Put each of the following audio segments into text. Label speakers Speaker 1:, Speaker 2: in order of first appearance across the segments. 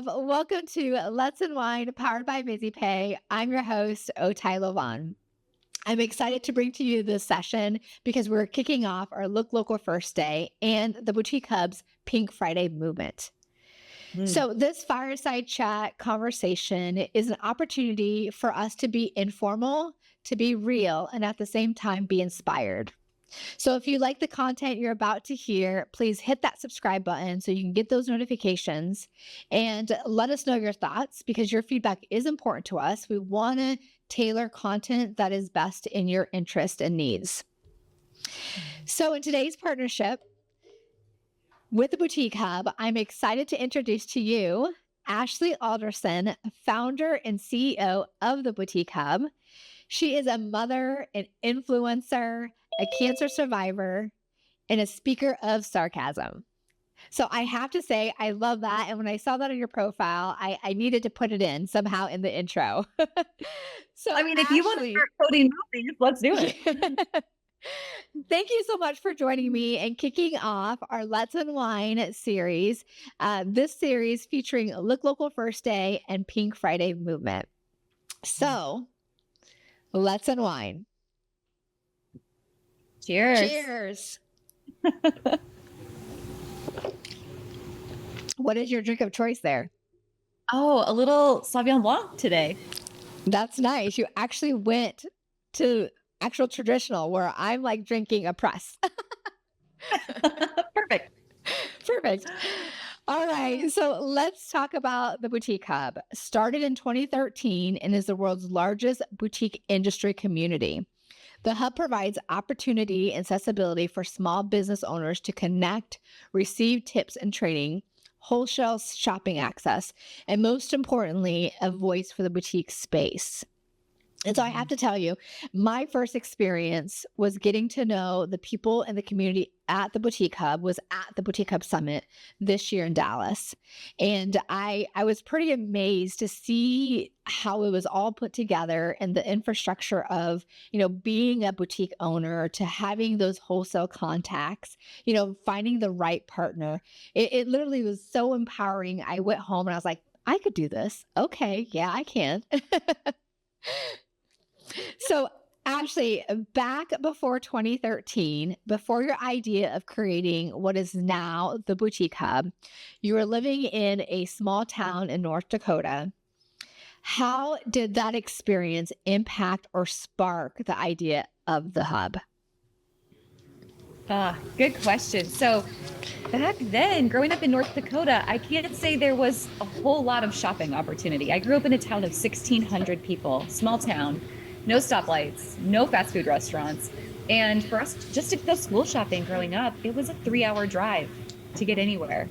Speaker 1: Welcome to Let's UnWine, powered by VizyPay. I'm your host, Otai Lovan. I'm excited to bring to you this session because we're kicking off our Look Local First Day and the Boutique Hub's Pink Friday movement. So this fireside chat conversation is an opportunity for us to be informal, to be real, and at the same time be inspired. So if you like the content you're about to hear, please hit that subscribe button so you can get those notifications and let us know your thoughts because your feedback is important to us. We want to tailor content that is best in your interest and needs. So in today's partnership with the Boutique Hub, I'm excited to introduce to you Ashley Alderson, founder and CEO of the Boutique Hub. She is a mother, an influencer, a cancer survivor, and a speaker of sarcasm. So I have to say, I love that. And when I saw that on your profile, I needed to put it in somehow in the intro. So
Speaker 2: I mean, if you want to start coding movies, let's do it.
Speaker 1: Thank you so much for joining me and kicking off our Let's UnWine series. This series featuring Look Local First Day and Pink Friday movement. So let's unwind.
Speaker 2: Cheers.
Speaker 1: Cheers. What is your drink of choice there?
Speaker 2: Oh, a little Sauvignon Blanc today.
Speaker 1: That's nice. You actually went to actual traditional where I'm like drinking a press.
Speaker 2: Perfect.
Speaker 1: Perfect. All right. So let's talk about the Boutique Hub. Started in 2013 and is the world's largest boutique industry community. The hub provides opportunity and accessibility for small business owners to connect, receive tips and training, wholesale shopping access, and most importantly, a voice for the boutique space. And so I have to tell you, my first experience was getting to know the people in the community at the Boutique Hub, was at the Boutique Hub Summit this year in Dallas. And I was pretty amazed to see how it was all put together and the infrastructure of, being a boutique owner to having those wholesale contacts, finding the right partner. It literally was so empowering. I went home and I was like, I could do this. Okay. Yeah, I can. So, Ashley, back before 2013, before your idea of creating what is now the Boutique Hub, you were living in a small town in North Dakota. How did that experience impact or spark the idea of the hub?
Speaker 2: Good question. So back then, growing up in North Dakota, I can't say there was a whole lot of shopping opportunity. I grew up in a town of 1,600 people, small town. No stoplights, no fast food restaurants. And for us just to go school shopping growing up, it was a 3-hour drive to get anywhere.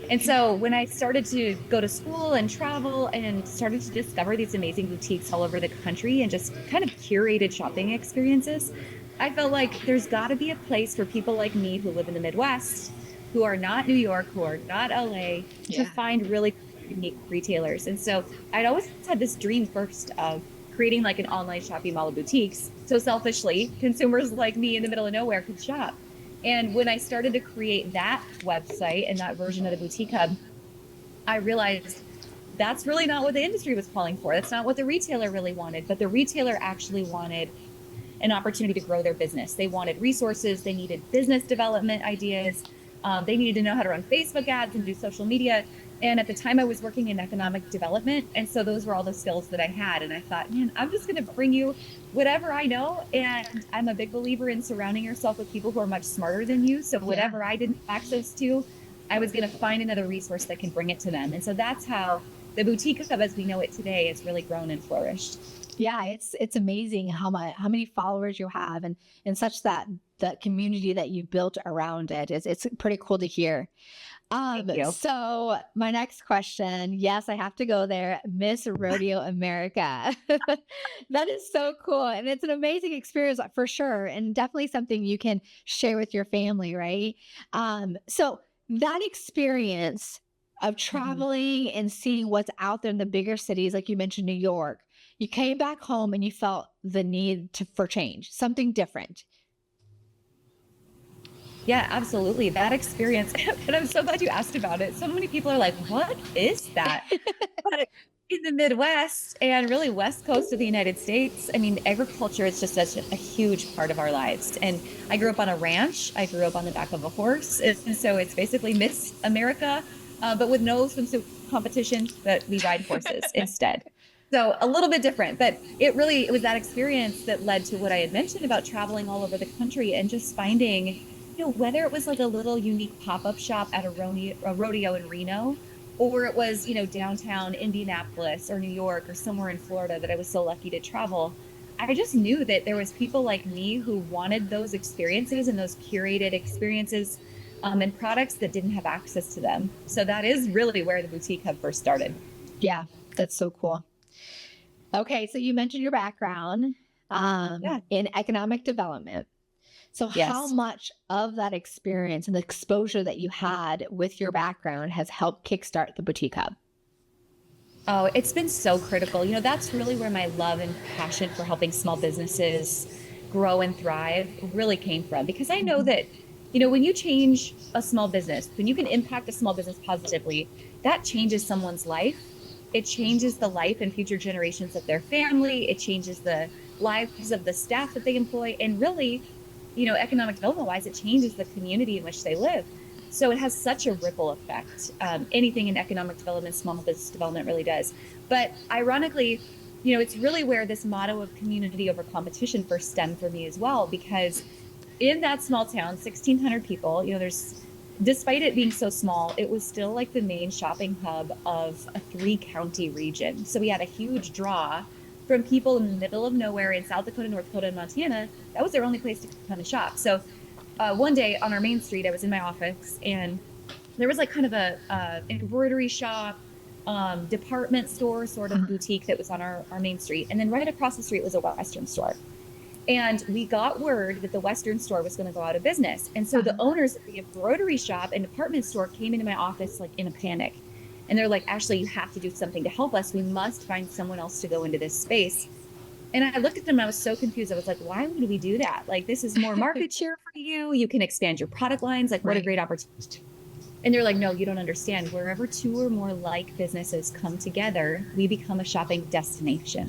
Speaker 2: And so when I started to go to school and travel and started to discover these amazing boutiques all over the country and just kind of curated shopping experiences, I felt like there's got to be a place for people like me who live in the Midwest, who are not New York, who are not LA, to find really unique retailers. And so I'd always had this dream first of creating like an online shopping mall of boutiques. So selfishly, consumers like me in the middle of nowhere could shop. And when I started to create that website and that version of the Boutique Hub, I realized that's really not what the industry was calling for. That's not what the retailer really wanted, but the retailer actually wanted an opportunity to grow their business. They wanted resources. They needed business development ideas. They needed to know how to run Facebook ads and do social media. And at the time I was working in economic development. And so those were all the skills that I had. And I thought, man, I'm just going to bring you whatever I know. And I'm a big believer in surrounding yourself with people who are much smarter than you. So whatever I didn't have access to, I was going to find another resource that can bring it to them. And so that's how the Boutique Hub as we know it today has really grown and flourished.
Speaker 1: Yeah, it's amazing how many followers you have and such that community that you built around it. It's pretty cool to hear. So my next question, yes, I have to go there. Miss Rodeo America. That is so cool. And it's an amazing experience for sure. And definitely something you can share with your family, right? So that experience of traveling and seeing what's out there in the bigger cities, like you mentioned, New York, you came back home and you felt the need for change, something different.
Speaker 2: Yeah, absolutely. That experience, and I'm so glad you asked about it. So many people are like, what is that? But in the Midwest and really West Coast of the United States, I mean, agriculture is just such a huge part of our lives. And I grew up on a ranch. I grew up on the back of a horse. And so it's basically Miss America, but with no swimsuit competition, but we ride horses instead. So a little bit different, but it was that experience that led to what I had mentioned about traveling all over the country and just finding, whether it was like a little unique pop-up shop at a rodeo in Reno, or it was, downtown Indianapolis or New York or somewhere in Florida that I was so lucky to travel. I just knew that there was people like me who wanted those experiences and those curated experiences, and products that didn't have access to them. So that is really where the boutique hub first started.
Speaker 1: Yeah, that's so cool. Okay, so you mentioned your background
Speaker 2: Yeah.
Speaker 1: in economic development. So how
Speaker 2: Yes.
Speaker 1: much of that experience and the exposure that you had with your background has helped kickstart the boutique hub?
Speaker 2: Oh, it's been so critical. That's really where my love and passion for helping small businesses grow and thrive really came from. Because I know
Speaker 1: Mhm.
Speaker 2: that, when you change a small business, when you can impact a small business positively, that changes someone's life. It changes the life and future generations of their family. It changes the lives of the staff that they employ. And really, economic development wise, it changes the community in which they live. So it has such a ripple effect. Anything in economic development, small business development really does. But ironically, it's really where this motto of community over competition first stemmed for me as well, because in that small town, 1,600 people, despite it being so small, it was still like the main shopping hub of a 3-county region. So we had a huge draw from people in the middle of nowhere in South Dakota, North Dakota, and Montana. That was their only place to come and shop. So one day on our main street, I was in my office and there was like kind of a embroidery shop, department store sort of boutique that was on our main street. And then right across the street was a Western store. And we got word that the Western store was going to go out of business. And so the owners of the embroidery shop and department store came into my office like in a panic. And they're like, Ashley, you have to do something to help us. We must find someone else to go into this space. And I looked at them and I was so confused. I was like, why would we do that? Like, this is more market share for you. You can expand your product lines. Like, what a
Speaker 1: Right.
Speaker 2: great opportunity. And they're like, no, you don't understand. Wherever 2 or more like businesses come together, we become a shopping destination.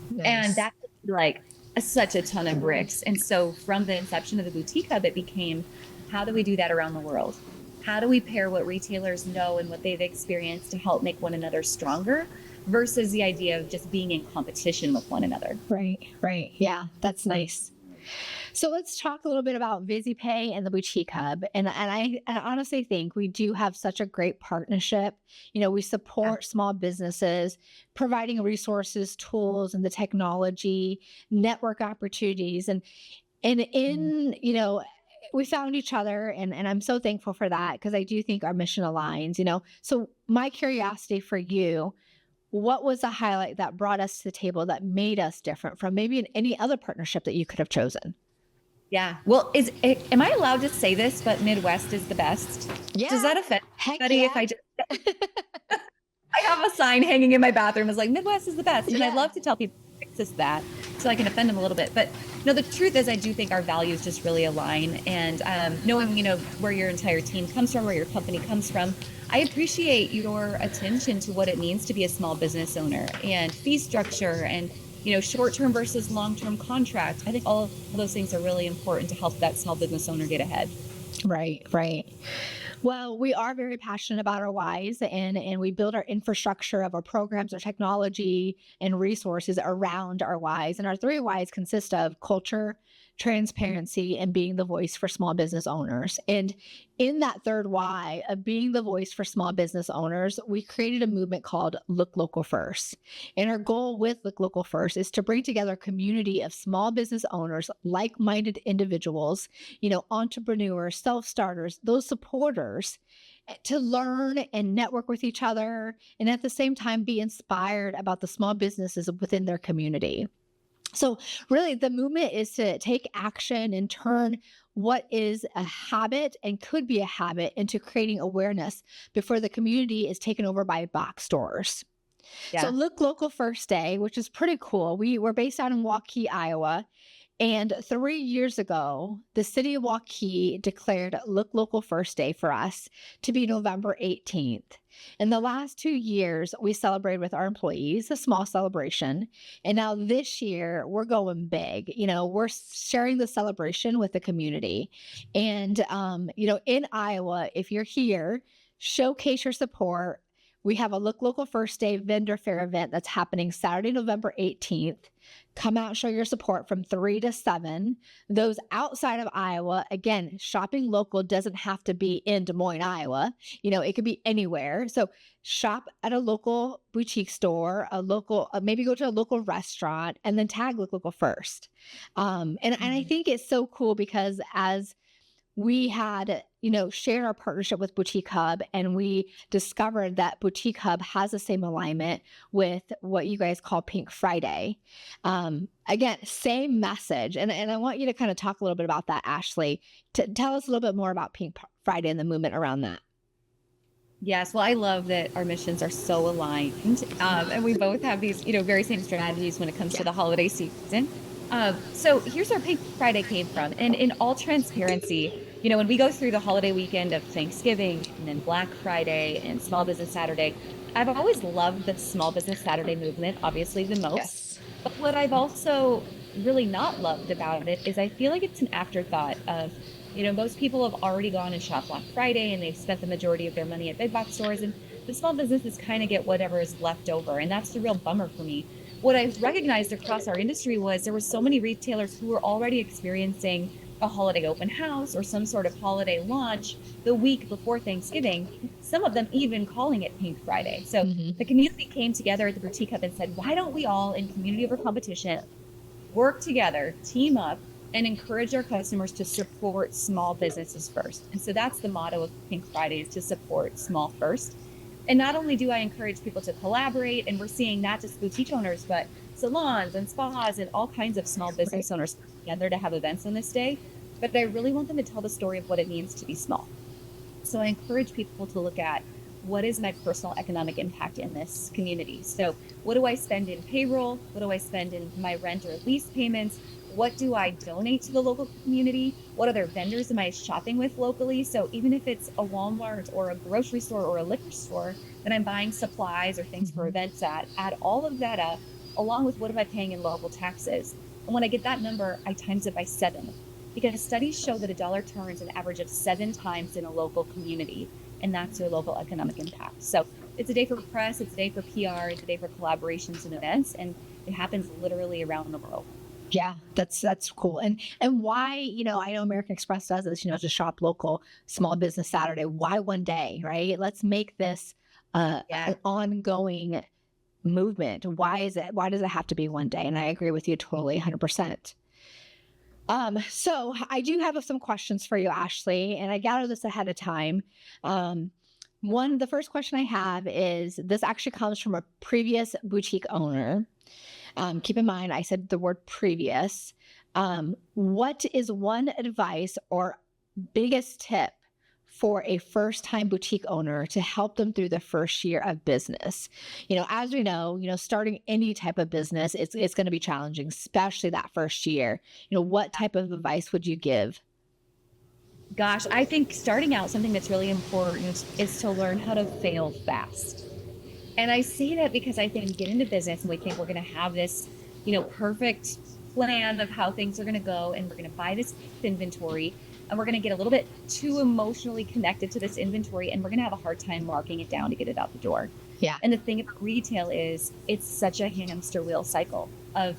Speaker 2: And
Speaker 1: Nice.
Speaker 2: that's like such a ton of bricks. And so from the inception of the boutique hub, it became, how do we do that around the world? How do we pair what retailers know and what they've experienced to help make one another stronger versus the idea of just being in competition with one another?
Speaker 1: Right, right. Yeah, that's nice. So let's talk a little bit about VizyPay and the boutique hub. And I honestly think we do have such a great partnership. We
Speaker 2: Yeah.
Speaker 1: support small businesses, providing resources, tools, and the technology, network opportunities, and we found each other, and I'm so thankful for that because I do think our mission aligns. So my curiosity for you, what was the highlight that brought us to the table that made us different from maybe in any other partnership that you could have chosen?
Speaker 2: Yeah. Well, am I allowed to say this, but Midwest is the best? Does
Speaker 1: Yeah.
Speaker 2: that offend
Speaker 1: Heck
Speaker 2: anybody if
Speaker 1: yeah.
Speaker 2: I just I have a sign hanging in my bathroom is like Midwest is the best. And I'd
Speaker 1: Yeah.
Speaker 2: love to tell people just that so I can offend them a little bit. But no, the truth is I do think our values just really align. And knowing, where your entire team comes from, where your company comes from, I appreciate your attention to what it means to be a small business owner and fee structure and, short-term versus long-term contract. I think all of those things are really important to help that small business owner get ahead.
Speaker 1: Right, right. Well, we are very passionate about our whys, and we build our infrastructure of our programs, our technology, and resources around our whys. And our 3 whys consist of culture, transparency, and being the voice for small business owners. And in that third why of being the voice for small business owners, we created a movement called Look Local First. And our goal with Look Local First is to bring together a community of small business owners, like-minded individuals, entrepreneurs, self starters, those supporters, to learn and network with each other, and at the same time be inspired about the small businesses within their community. So, really, the movement is to take action and turn what is a habit and could be a habit into creating awareness before the community is taken over by box stores. So,
Speaker 2: Yeah.
Speaker 1: Look Local First Day, which is pretty cool. We're based out in Waukee, Iowa, And 3 years ago, the city of Waukee declared Look Local First Day for us to be November 18th. In the last 2 years, we celebrated with our employees, a small celebration. And now this year, we're going big. We're sharing the celebration with the community. And, in Iowa, if you're here, showcase your support. We have a Look Local First Day vendor fair event that's happening Saturday, November 18th. Come out, show your support from 3 to 7. Those outside of Iowa, again, shopping local doesn't have to be in Des Moines, Iowa. It could be anywhere. So shop at a local boutique store, maybe go to a local restaurant, and then tag Look Local First. And I think it's so cool because as we had, shared our partnership with Boutique Hub, and we discovered that Boutique Hub has the same alignment with what you guys call Pink Friday. Again, same message. And I want you to kind of talk a little bit about that, Ashley. Tell us a little bit more about Pink Friday and the movement around that.
Speaker 2: Yes, well, I love that our missions are so aligned, and we both have these, very same strategies when it comes to the holiday season. So here's where Pink Friday came from. And in all transparency, when we go through the holiday weekend of Thanksgiving and then Black Friday and Small Business Saturday, I've always loved the Small Business Saturday movement, obviously the most.
Speaker 1: Yes.
Speaker 2: But what I've also really not loved about it is I feel like it's an afterthought of, most people have already gone and shopped Black Friday and they've spent the majority of their money at big box stores, and the small businesses kind of get whatever is left over. And that's the real bummer for me. What I recognized across our industry was there were so many retailers who were already experiencing a holiday open house or some sort of holiday launch the week before Thanksgiving, some of them even calling it Pink Friday. So the community came together at the Boutique Hub and said, why don't we all, in community over competition, work together, team up, and encourage our customers to support small businesses first. And so that's the motto of Pink Friday, is to support small first. And not only do I encourage people to collaborate, and we're seeing not just boutique owners, but salons and spas and all kinds of small business owners together to have events on this day, but I really want them to tell the story of what it means to be small. So I encourage people to look at, what is my personal economic impact in this community? So what do I spend in payroll? What do I spend in my rent or lease payments? What do I donate to the local community? What other vendors am I shopping with locally? So even if it's a Walmart or a grocery store or a liquor store that I'm buying supplies or things for events at, add all of that up, along with what am I paying in local taxes? And when I get that number, I times it by 7. Because studies show that a dollar turns an average of 7 times in a local community, and that's your local economic impact. So it's a day for press, it's a day for PR, it's a day for collaborations and events, and it happens literally around the world.
Speaker 1: Yeah, that's cool. And why, I know American Express does this, to shop local, Small Business Saturday. Why one day, right? Let's make this an ongoing movement. Why does it have to be one day? And I agree with you totally, 100%. So I do have some questions for you, Ashley, and I gathered this ahead of time. The first question I have is, this actually comes from a previous boutique owner. Keep in mind, I said the word previous. What is one advice or biggest tip for a first-time boutique owner to help them through the first year of business? As we know, starting any type of business, it's going to be challenging, especially that first year. What type of advice would you give?
Speaker 2: Gosh, I think starting out, something that's really important is to learn how to fail fast. And I say that because I think we get into business and we think we're going to have this, perfect plan of how things are going to go, and we're going to buy this inventory, and we're going to get a little bit too emotionally connected to this inventory, and we're going to have a hard time marking it down to get it out the door.
Speaker 1: Yeah.
Speaker 2: And the thing about retail is it's such a hamster wheel cycle of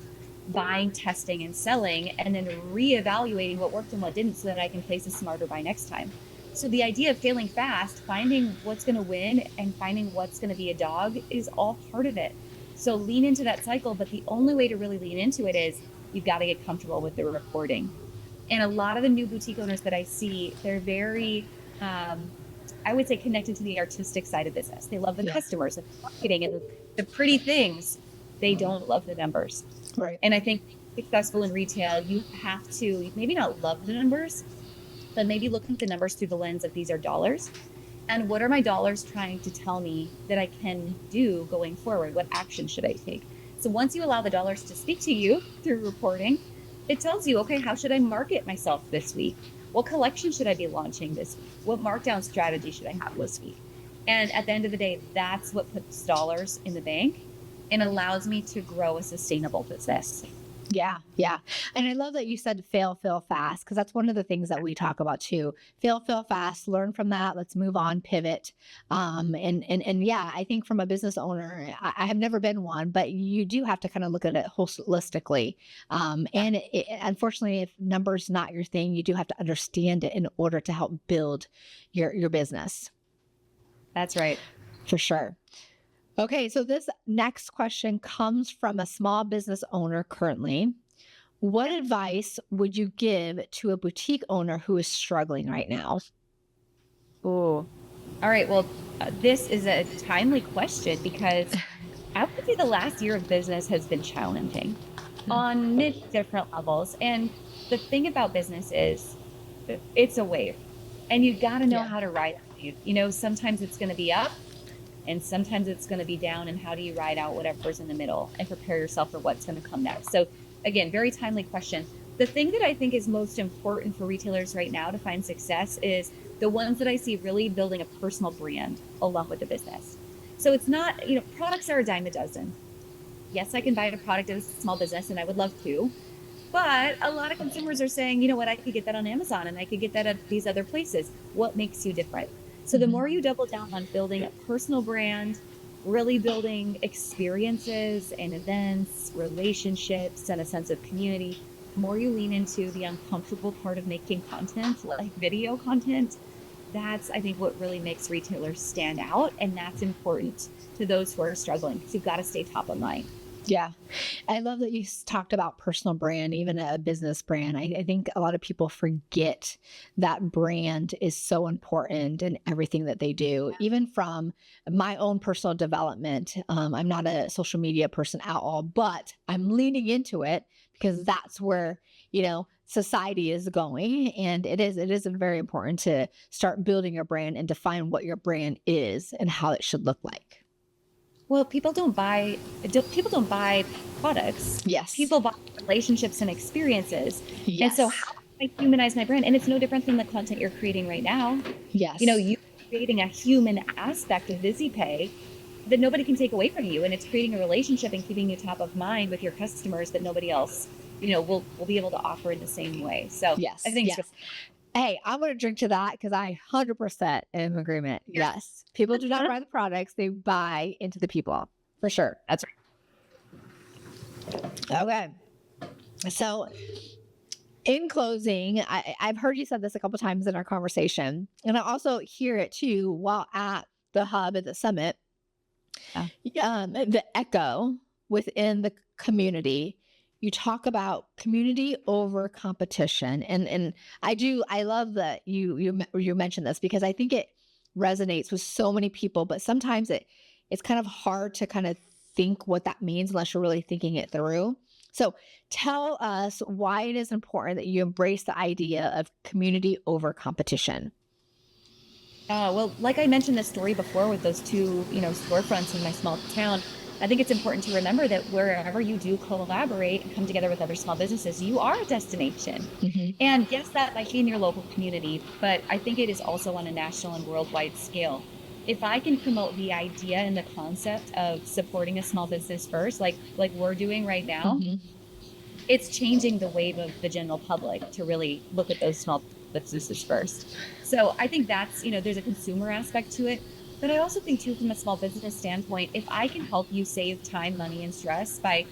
Speaker 2: buying, testing, and selling, and then reevaluating what worked and what didn't so that I can place a smarter buy next time. So the idea of failing fast, finding what's going to win and finding what's going to be a dog, is all part of it. So lean into that cycle, but the only way to really lean into it is you've got to get comfortable with the reporting. And a lot of the new boutique owners that I see, they're very, I would say, connected to the artistic side of business. They love the customers and the marketing and the pretty things. They don't love the numbers.
Speaker 1: Right.
Speaker 2: And I think successful in retail, you have to maybe not love the numbers, but maybe looking at the numbers through the lens of, these are dollars. And what are my dollars trying to tell me that I can do going forward? What action should I take? So once you allow the dollars to speak to you through reporting, It tells you, okay, how should I market myself this week? What collection should I be launching this week? What markdown strategy should I have this week? And at the end of the day, that's what puts dollars in the bank and allows me to grow a sustainable business.
Speaker 1: Yeah, yeah. And I love that you said fail fast, because that's one of the things that we talk about too. Fail fast, learn from that. Let's move on, pivot. And yeah, I think from a business owner, I have never been one, but you do have to kind of look at it holistically. And unfortunately, if numbers not your thing, you do have to understand it in order to help build your business.
Speaker 2: That's right.
Speaker 1: For sure. Okay, so this next question comes from a small business owner currently. What advice would you give to a boutique owner who is struggling right now?
Speaker 2: Oh, all right. Well, this is a timely question because I would say the last year of business has been challenging on many different levels. And the thing about business is it's a wave and you got to know
Speaker 1: Yeah.
Speaker 2: how to ride it. You know, sometimes it's going to be up and sometimes it's going to be down. And how do you ride out whatever's in the middle and prepare yourself for what's going to come next? So again, very timely question. The thing that I think is most important for retailers right now to find success is the ones that I see really building a personal brand along with the business. So it's not, products are a dime a dozen. Yes, I can buy a product as a small business and I would love to, but a lot of consumers are saying, you know what, I could get that on Amazon and I could get that at these other places. What makes you different? So the more you double down on building a personal brand, really building experiences and events, relationships, and a sense of community, the more you lean into the uncomfortable part of making content, like video content, that's, I think, what really makes retailers stand out. And that's important to those who are struggling because you've got to stay top of mind.
Speaker 1: Yeah. I love that you talked about personal brand, even a business brand. I think a lot of people forget that brand is so important in everything that they do, even from my own personal development. I'm not a social media person at all, but I'm leaning into it because that's where, society is going. And it is very important to start building your brand and define what your brand is and how it should look like.
Speaker 2: Well, people don't buy products.
Speaker 1: Yes.
Speaker 2: People buy relationships and experiences. And so
Speaker 1: Yes.
Speaker 2: how do I humanize my brand? And it's no different than the content you're creating right now.
Speaker 1: Yes.
Speaker 2: You're creating a human aspect of VizyPay that nobody can take away from you. And it's creating a relationship and keeping you top of mind with your customers that nobody else, will be able to offer in the same way. So
Speaker 1: Yes.
Speaker 2: I think
Speaker 1: Yes. Hey, I'm going to drink to that because I 100% am in agreement. Yes. People do not buy the products, they buy into the people for sure.
Speaker 2: that's right.
Speaker 1: Okay. So, in closing, I've heard you said this a couple times in our conversation, and I also hear it too while at the hub at the summit. The echo within the community. You talk about community over competition, and I love that you mentioned this because I think it resonates with so many people, but sometimes it's kind of hard to kind of think what that means unless you're really thinking it through. So tell us why it is important that you embrace the idea of community over competition.
Speaker 2: Well, like I mentioned this story before with those two, storefronts in my small town, I think it's important to remember that wherever you do collaborate and come together with other small businesses, you are a destination.
Speaker 1: Mm-hmm.
Speaker 2: And yes, that might be in your local community, but I think it is also on a national and worldwide scale. If I can promote the idea and the concept of supporting a small business first, like we're doing right now,
Speaker 1: Mm-hmm.
Speaker 2: it's changing the wave of the general public to really look at those small businesses first. So I think that's, there's a consumer aspect to it. But I also think too, from a small business standpoint, if I can help you save time, money, and stress by,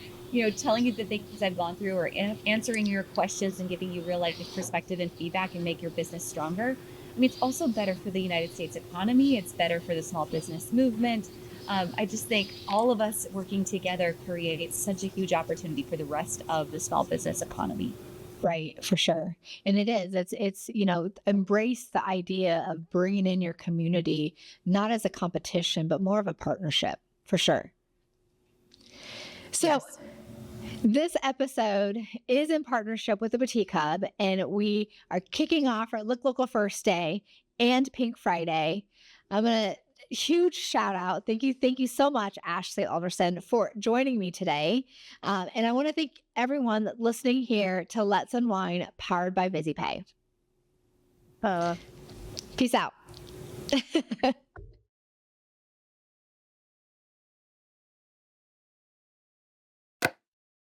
Speaker 2: telling you the things I've gone through or answering your questions and giving you real life perspective and feedback and make your business stronger, I mean, it's also better for the United States economy. It's better for the small business movement. I just think all of us working together creates such a huge opportunity for the rest of the small business economy.
Speaker 1: Right, for sure. And it's embrace the idea of bringing in your community, not as a competition, but more of a partnership, for sure. So
Speaker 2: Yes.
Speaker 1: this episode is in partnership with the Boutique Hub, and we are kicking off our Look Local First Day and Pink Friday. I'm going to huge shout out. Thank you. Thank you so much, Ashley Alderson, for joining me today. And I want to thank everyone listening here to Let's Unwine, powered by VizyPay.
Speaker 2: Uh,
Speaker 1: Peace out.